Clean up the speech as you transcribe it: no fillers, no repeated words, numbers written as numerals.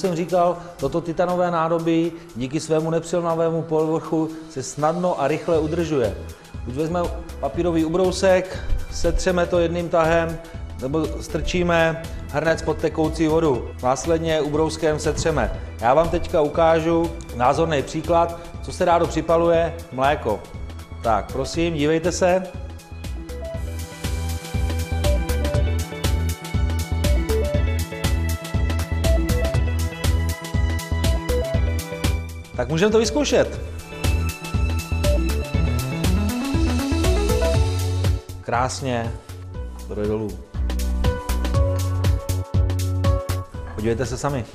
jsem říkal, toto titanové nádobí díky svému nepřilnavému povrchu se snadno a rychle udržuje. Buď vezmeme papírový ubrousek, setřeme to jedním tahem, nebo strčíme hrnec pod tekoucí vodu. Následně ubrouskem setřeme. Já vám teďka ukážu názorný příklad, co se rádo připaluje, mléko. Tak, prosím, dívejte se. Tak můžeme to vyzkoušet. Krásně, to jde dolů. Podívejte se sami.